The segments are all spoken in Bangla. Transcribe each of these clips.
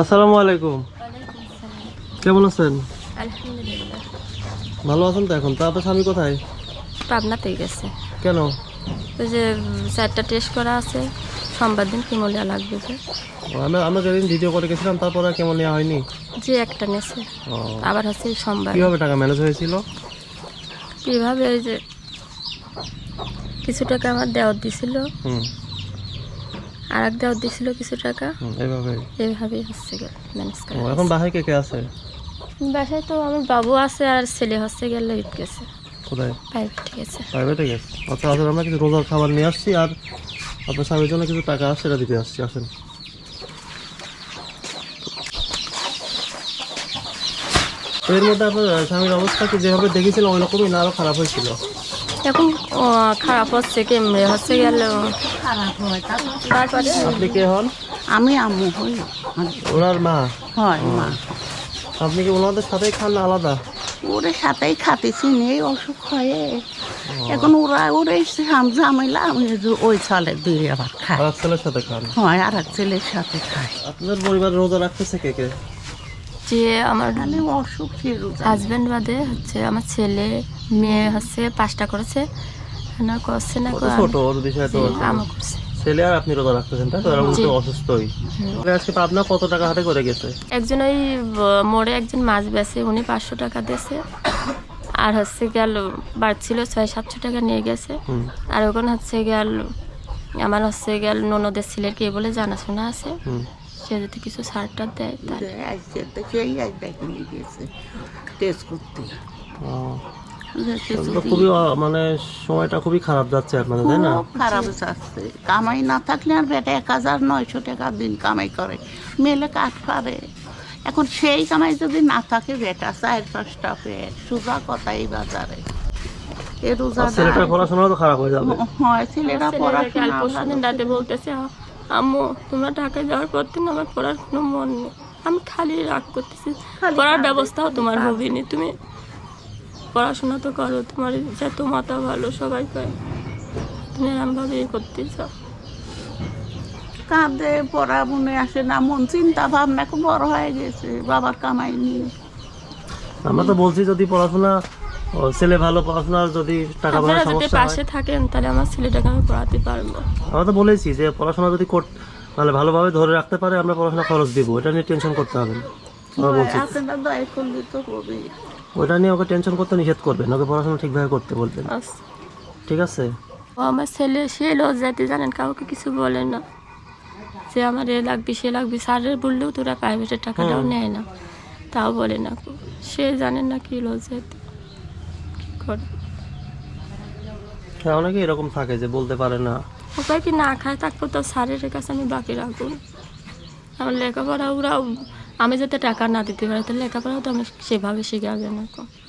আসসালামু আলাইকুম। কেমন আছেন? আলহামদুলিল্লাহ। ভালো আছেন তো? এখন তো আপনার স্বামী কোথায়? পাবনাতেই গেছে। কেন? ওই যে 4টা টেস্ট করা আছে, সোমবার দিন কিমোলিয়া লাগবে যে। আমরা যেদিন ভিডিও করে গেছিলাম তারপরে কেমন নেওয়া হয়নি? যে একটা নেছে, ও, আবার হচ্ছে সোমবার। কিভাবে টাকা ম্যানেজ হয়েছিল? কিভাবে ওই যে কিছু টাকা আমার দেওয়ার দিছিল, আর এক দেওয়ার দিছিল কিছু টাকা, এইভাবেই হচ্ছে ম্যানেজ করা। এখন বাসায় কে কে আছে? বাসায় তো আমার বাবু আছে আর ছেলে হচ্ছে গেলে ঈদ গেছে। কোথায়? প্রাইভেটে গেছে। প্রাইভেটে গেছে। আচ্ছা আসলে আমরা কিছু রোজার খাবার নিয়ে আসছি আর আপনার স্বামীর জন্য কিছু টাকা সেটা দিতে আসছি। আসেন। এর মধ্যে আপনার স্বামীর অবস্থা কি যেভাবে দেখেছিলাম ওই রকমই না আরো খারাপ হয়েছিল? এখন খারাপ হচ্ছে, কেমনে হচ্ছে গেল খারাপ হয়। তারপরে। আপনি কে হন? আমি আম্মু হই, ওনার মা? হয় মা। আপনি কি ওনাদের সাথেই খান না আলাদা? ওরে সাথেই খাতেছি নেই অসুখ হয়ে। এখন ওরা ঝামেলা, আমি ওই ছেলে দিয়ে আবার খাই। আর ছেলের সাথে খান? হয়, আর এক ছেলের সাথে খাই। আপনার পরিবার রোজা রাখতেছে কে কে? যে আমার তাহলে অসুখ হাজব্যান্ড বাদে হচ্ছে আমার ছেলে মেয়ে হচ্ছে 5টা করেছে না, করছে না ছোট ওর বিষয় তো আমার করছে। ছেলে আর আপনি রোজা রাখতেছেন তাই তো? আর উনি তো অসুস্থই। আজকে পাবনা কত টাকা হাতে করে গেছে? একজন ওই মোড়ে একজন মাছ বেচে, উনি 500 টাকা দিয়েছে। আর হচ্ছে গেল বাড়ছিল 600-700 টাকা নিয়ে গেছে। আর ওখানে হচ্ছে গেল আমার হচ্ছে গেল ননদের ছেলের কে বলে জানাশোনা আছে, সে যদি কিছু ছাড়টা দেয় তাই। সেই নিয়ে গেছে টেস্ট করতে। খুবই মানে সময়টা খুবই খারাপ যাচ্ছে আপনাদের, তাই না? খুব খারাপ যাচ্ছে। কামাই না থাকলে আর বেটা 1900 টাকা দিন কামাই করে, মেলে কাঠ পারে। এখন সেই কামাই যদি না থাকে, বেটা 4-5টা পেট সোজা কথা এই বাজারে। এ রোজা ছেলেটার পড়াশোনা তো খারাপ হয়ে যাবে। হয়, ছেলেরা পড়াশোনা রাতে বলতেছে, আম্মু তোমরা ঢাকায় যাওয়ার পর থেকে আমার পড়ার কোনো মন নেই, আমি খালি রাগ করতেছি, পড়ার ব্যবস্থাও তোমার হবে না, তুমি পড়াশোনা তো করো, তোমার যত মাথা ভালো সবাই পায়, তুমি এরমভাবে করতে চাও। কাঁদে, পড়া মনে আসে না, মন চিন্তা ভাবনা খুব বড় হয়ে গেছে, বাবার কামাই নিয়ে। আমরা তো বলছি যদি পড়াশোনা ছেলে ভালো পড়াশোনার যদি টাকা পয়সা সমস্যা পাশে থাকেন তাহলে আমার ছেলেটাকে আমি পড়াতে পারবো। আমরা তো বলেছি যে পড়াশোনা যদি মানে ভালোভাবে ধরে রাখতে পারে আমরা পড়াশোনা খরচ দিব, এটা নিয়ে টেনশন করতে হবে না। আমরা বলছি আপনারা দয়া করলে তো হবে। ওটা নিয়ে ওকে টেনশন করতে নিষেধ করবেন, ওকে পড়াশোনা ঠিকভাবে করতে বলবেন, ঠিক আছে? ও আমার ছেলে, সে লজ্জাতে জানেন কাউকে কিছু বলে না, যে আমার এ লাগবে সে লাগবে, স্যারের বললেও তোরা প্রাইভেটের টাকাটাও নেয় না, তাও বলে না, সে জানেন না কি লজ্জাতে কি করে। হ্যাঁ, অনেকে এরকম থাকে যে বলতে পারে না। উপায় কি, না খায় থাকবো তো স্যারের কাছে আমি বাকি রাখবো। আমার লেখাপড়া ওরা, আমি যাতে টাকা না দিতে পারি তাহলে লেখাপড়াও তো আমি সেভাবে শেখাবে না,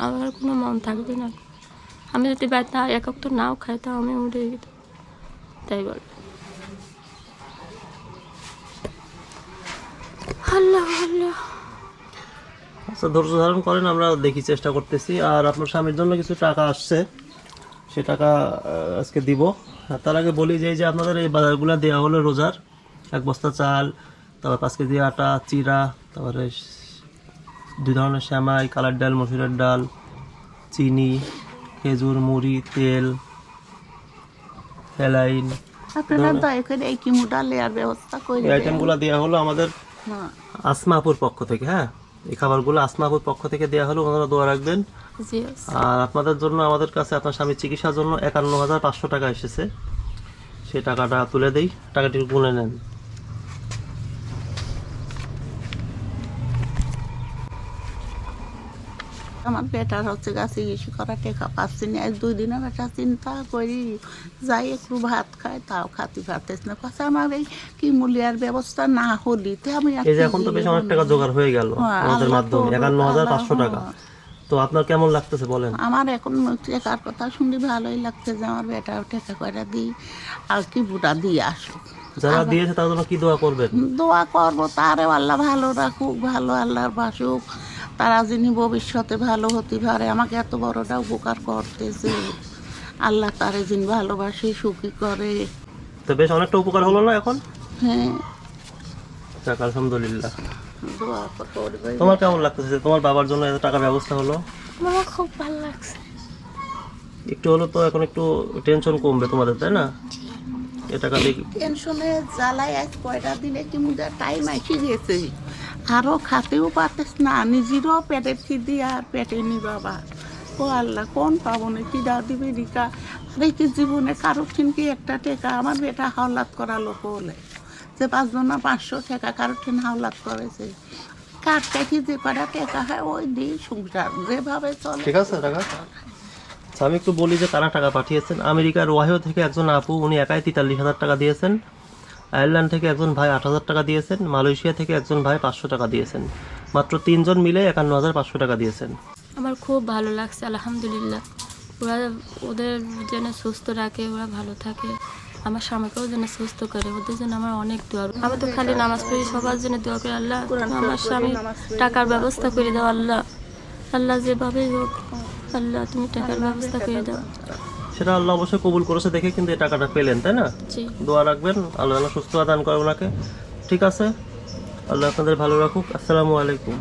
আমার কোনো মন থাকবে না। আমি যদি বাড়িতে একক তো নাও খাই তাও আমি উঠে গেছি, তাই বল। আল্লাহ আল্লাহ। আচ্ছা, ধৈর্য ধারণ করেন, আমরা দেখি, চেষ্টা করতেছি। আর আপনার স্বামীর জন্য কিছু টাকা আসছে, সে টাকা আজকে দিব। তার আগে বলি যে আপনাদের এই বাজারগুলো দেওয়া হলো রোজার, 1 বস্তা চাল, তারপর 5 কেজি আটা, চিরা, তারপরে 2 ধরনের সেমাই, কালার ডাল, মসুরের ডাল, চিনি, খেজুর, মুড়ি, তেল, স্যালাইন। আপনারা দয়া করে এই কিমোটা লেয়ার ব্যবস্থা করে এই আইটেমগুলো দেওয়া হলো আমাদের আসমাপুর পক্ষ থেকে। হ্যাঁ, এই খাবারগুলো আসমাপুর পক্ষ থেকে দেওয়া হলো, ওনারা দোয়া রাখবেন। আর আপনাদের জন্য আমাদের কাছে আপনার স্বামীর চিকিৎসার জন্য 51,500 টাকা এসেছে, সেই টাকাটা তুলে দেই, টাকাটি গুনে নেন। আমার বেটার হচ্ছে গাছে ইস্যু করা টেকা পাচ্ছি না, 2 দিনে বেটা চিন্তা করি যাই একটু ভাত খায়, তাও খাতে পারতেছি না। পাশে আমার এই কি মূল্যের ব্যবস্থা না হলিতে আমি এই যে এখন তো বেশ অনেক টাকা জোগাড় হয়ে গেল আমাদের মাধ্যমে, 51,500 টাকা। তো আপনার কেমন লাগতেছে বলেন? আমার এখন টেকার কথা শুনলে ভালোই লাগছে যে আমার বেটা টেকা করে দিই আর কি বুটা দিয়ে আসুক। যারা দিয়েছে তার জন্য কি দোয়া করবেন? দোয়া করবো, তারে আল্লাহ ভালো রাখুক, ভালো আল্লাহর বাসুক, তারা যিনি ভবিষ্যতে ভালো হতে পারে, আমাকে এত বড়টা উপকার করতেছে, আল্লাহ তারে যিনি ভালোবাসে সুখী করে। তো বেশ অনেকটা উপকার হলো না এখন? হ্যাঁ, যাক আলহামদুলিল্লাহ। দোয়া করবে। তোমার কেমন লাগতেছে তোমার বাবার জন্য এত টাকার ব্যবস্থা হলো? আমার খুব ভালো লাগছে। একটু হলো তো এখন একটু টেনশন কমবে তোমাদের, তাই না? এ টাকা দিয়ে টেনশনে জ্বালায় আজ কয়টা দিনে কি মুদে টাইম এসে গেছে, আরও খাতেও পারতেস না, নিজেরও পেটের খিদি আর পেটে নি বাবা। ও আল্লাহ কোন পাবো না কি দা দিবে রিকা। আরে কি জীবনে কারোর ঠিনকি একটা টাকা আমার বেটা হাওলাত করা লোক হলে যে 5 জনা 500 টাকা কারোর ঠিন হাওলাত করেছে, কাঠ কাঠি যে কটা টাকা হয় ওই দিয়ে সংসার যেভাবে চলে। ঠিক আছে টাকা। আচ্ছা, আমি একটু বলি যে কারা টাকা পাঠিয়েছেন। আমেরিকার ওয়াহিও থেকে একজন আপু, উনি একাই 43,000 টাকা দিয়েছেন। আয়ারল্যান্ড থেকে একজন ভাই 8,000 টাকা দিয়েছেন। মালয়েশিয়া থেকে একজন ভাই 500 টাকা দিয়েছেন। মাত্র 3 জন মিলে 51,500 টাকা দিয়েছেন। আমার খুব ভালো লাগছে আলহামদুলিল্লাহ। ওরা ওদের যেন সুস্থ রাখে, ওরা ভালো থাকে, আমার স্বামীকেও যেন সুস্থ করে, ওদের জন্য আমার অনেক দোয়া। আমি তো খালি নামাজ পড়ি, সবার জন্য দোয়া করি, আল্লাহ আমার স্বামী টাকার ব্যবস্থা করে দাও, আল্লাহ আল্লাহ যেভাবেই হোক আল্লাহ তুমি টাকার ব্যবস্থা করে দাও। সেটা আল্লাহ অবশ্যই কবুল করেছে দেখে কিন্তু এই টাকাটা পেলেন, তাই না? জি। দোয়া রাখবেন, আল্লাহ সুস্থ দান করে ওনাকে। ঠিক আছে, আল্লাহ আপনাদের ভালো রাখুক। আসসালামু আলাইকুম।